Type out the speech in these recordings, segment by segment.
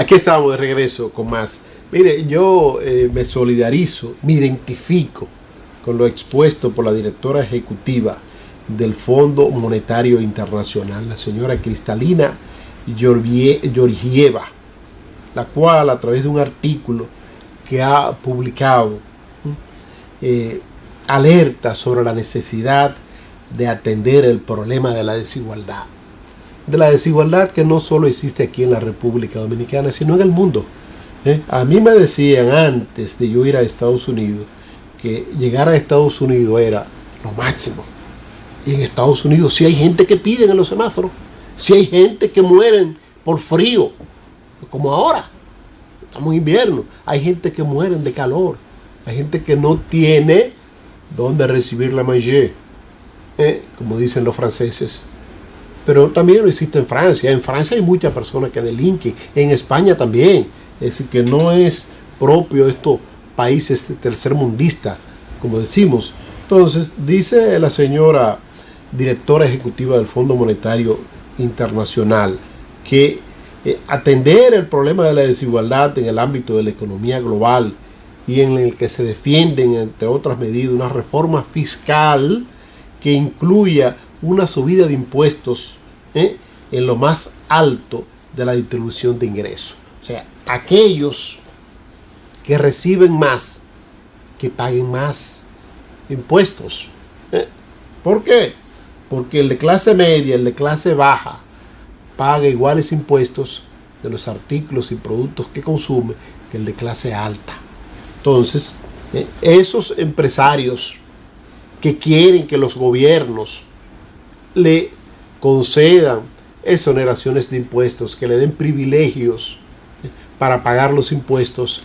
Aquí estamos de regreso con más. Mire, yo me solidarizo, me identifico con lo expuesto por la directora ejecutiva del Fondo Monetario Internacional, la señora Kristalina Georgieva, la cual a través de un artículo que ha publicado alerta sobre la necesidad de atender el problema de la desigualdad. De la desigualdad que no solo existe aquí en la República Dominicana, sino en el mundo. A mí me decían antes de yo ir a Estados Unidos que llegar a Estados Unidos era lo máximo. Y en Estados Unidos sí hay gente que piden en los semáforos, sí hay gente que mueren por frío, como ahora, estamos en invierno, hay gente que mueren de calor, hay gente que no tiene dónde recibir la manger, como dicen los franceses. Pero también lo existe en Francia. En Francia hay muchas personas que delinquen. En España también. Es decir, que no es propio de estos países tercermundistas, como decimos. Entonces, dice la señora directora ejecutiva del Fondo Monetario Internacional que atender el problema de la desigualdad en el ámbito de la economía global y en el que se defienden, entre otras medidas, una reforma fiscal que incluya una subida de impuestos en lo más alto de la distribución de ingresos. O sea, aquellos que reciben más, que paguen más impuestos. ¿Por qué? Porque el de clase media, el de clase baja, paga iguales impuestos de los artículos y productos que consume que el de clase alta. Entonces, esos empresarios que quieren que los gobiernos le concedan exoneraciones de impuestos, que le den privilegios para pagar los impuestos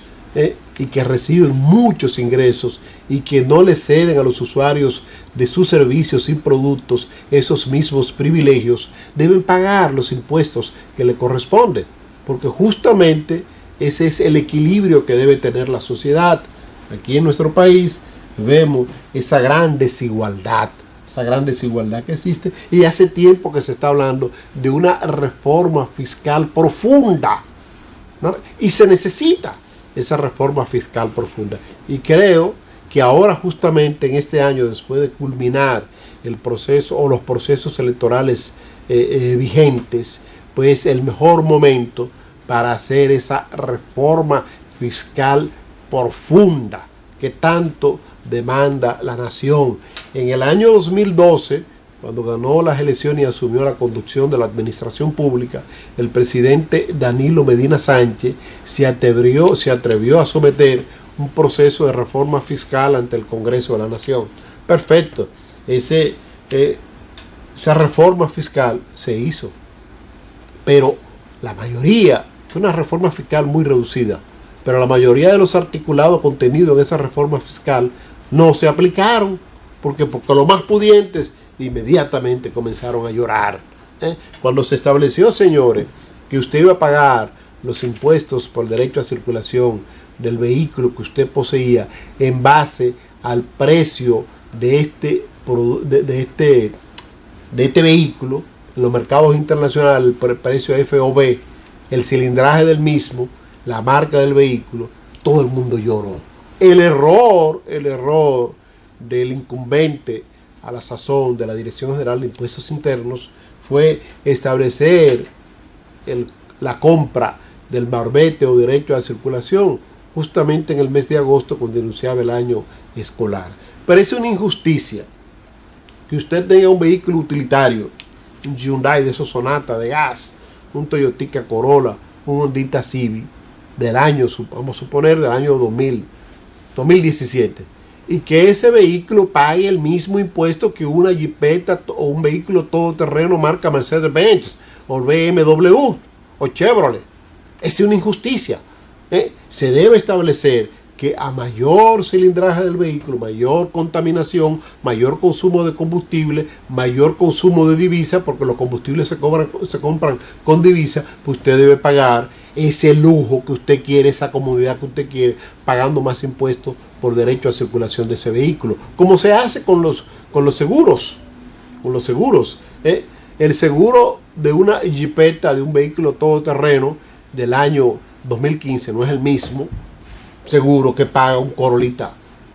y que reciben muchos ingresos y que no le ceden a los usuarios de sus servicios y productos esos mismos privilegios, deben pagar los impuestos que le corresponden, porque justamente ese es el equilibrio que debe tener la sociedad. Aquí en nuestro país vemos esa gran desigualdad que existe, y hace tiempo que se está hablando de una reforma fiscal profunda, ¿no? Y se necesita esa reforma fiscal profunda, y creo que ahora, justamente en este año, después de culminar el proceso o los procesos electorales vigentes, pues el mejor momento para hacer esa reforma fiscal profunda que tanto demanda la nación. En el año 2012, cuando ganó las elecciones y asumió la conducción de la administración pública, el presidente Danilo Medina Sánchez se atrevió a someter un proceso de reforma fiscal ante el Congreso de la Nación. Perfecto. Esa reforma fiscal se hizo, pero la mayoría, fue una reforma fiscal muy reducida, pero la mayoría de los articulados contenidos en esa reforma fiscal no se aplicaron, porque los más pudientes inmediatamente comenzaron a llorar. Cuando se estableció, señores, que usted iba a pagar los impuestos por derecho a circulación del vehículo que usted poseía en base al precio de este vehículo en los mercados internacionales, el precio FOB, el cilindraje del mismo, la marca del vehículo, todo el mundo lloró. El error del incumbente a la sazón de la Dirección General de Impuestos Internos fue establecer la compra del marbete o derecho a circulación justamente en el mes de agosto, cuando iniciaba el año escolar. Parece una injusticia que usted tenga un vehículo utilitario, un Hyundai de esos Sonata de gas, un Toyota Corolla, un Honda Civic del año, vamos a suponer, del año 2017, y que ese vehículo pague el mismo impuesto que una Jeepeta o un vehículo todoterreno marca Mercedes-Benz o BMW o Chevrolet. Es una injusticia. Se debe establecer que a mayor cilindraje del vehículo, mayor contaminación, mayor consumo de combustible, mayor consumo de divisa, porque los combustibles se compran con divisa, pues usted debe pagar ese lujo que usted quiere, esa comodidad que usted quiere, pagando más impuestos por derecho a circulación de ese vehículo, como se hace con los seguros. El seguro de una Jeepeta, de un vehículo todoterreno del año 2015 no es el mismo seguro que paga un Corolita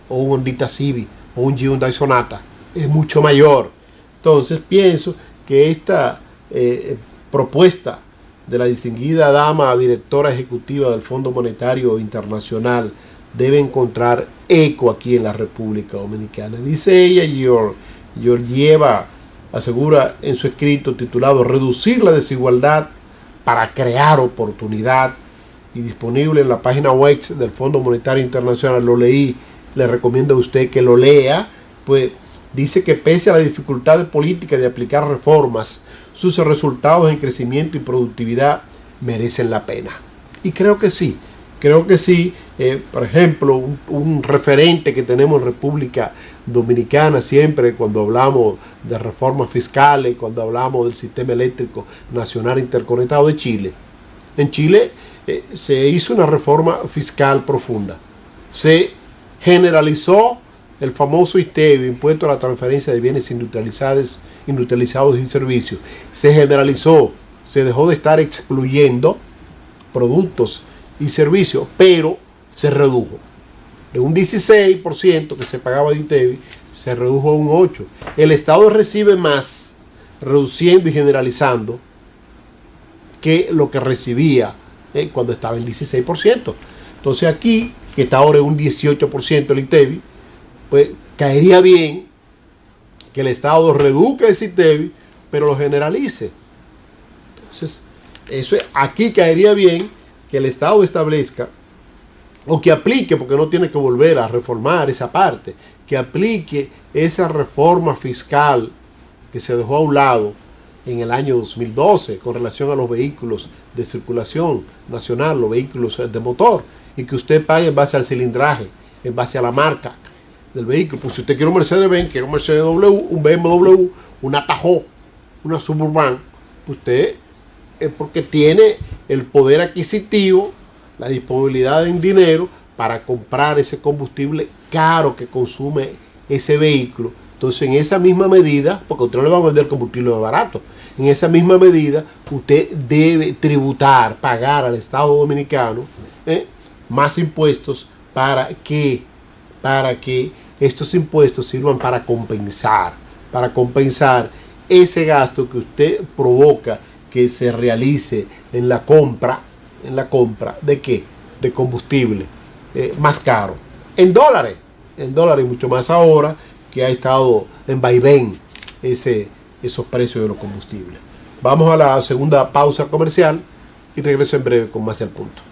o un Hondita Civic o un Hyundai Sonata. Es mucho mayor. Entonces pienso que esta propuesta de la distinguida dama directora ejecutiva del Fondo Monetario Internacional debe encontrar eco aquí en la República Dominicana. Dice ella, Georgieva asegura en su escrito titulado Reducir la desigualdad para crear oportunidad, y disponible en la página web del Fondo Monetario Internacional. Lo leí, le recomiendo a usted que lo lea. Pues dice que pese a la dificultad de política de aplicar reformas, sus resultados en crecimiento y productividad merecen la pena. Y creo que sí. Por ejemplo, un referente que tenemos en República Dominicana siempre cuando hablamos de reformas fiscales, cuando hablamos del sistema eléctrico nacional interconectado, de Chile. En Chile se hizo una reforma fiscal profunda. Se generalizó el famoso ITEVI, Impuesto a la Transferencia de Bienes Industrializados y Servicios. Se generalizó, se dejó de estar excluyendo productos y servicios, pero se redujo. De un 16% que se pagaba de ITEVI, se redujo a un 8%. El Estado recibe más, reduciendo y generalizando, que lo que recibía cuando estaba en 16%. Entonces aquí, que está ahora en un 18% el ITEVI, pues caería bien que el Estado reduzca ese ITEVI, pero lo generalice. Entonces, aquí caería bien que el Estado establezca, o que aplique, porque no tiene que volver a reformar esa parte, que aplique esa reforma fiscal que se dejó a un lado en el año 2012 con relación a los vehículos de circulación nacional, los vehículos de motor, y que usted pague en base al cilindraje, en base a la marca del vehículo. Pues si usted quiere un Mercedes-Benz, quiere un Mercedes-W, un BMW, una Tahoe, una Suburban, pues usted es porque tiene el poder adquisitivo, la disponibilidad en dinero para comprar ese combustible caro que consume ese vehículo. Entonces, en esa misma medida, porque usted no le va a vender combustible más barato, en esa misma medida usted debe tributar, pagar al Estado Dominicano más impuestos para que estos impuestos sirvan para compensar ese gasto que usted provoca que se realice en la compra ¿de qué? De combustible más caro, en dólares y mucho más ahora que ha estado en vaivén esos precios de los combustibles. Vamos a la segunda pausa comercial y regreso en breve con más El Punto.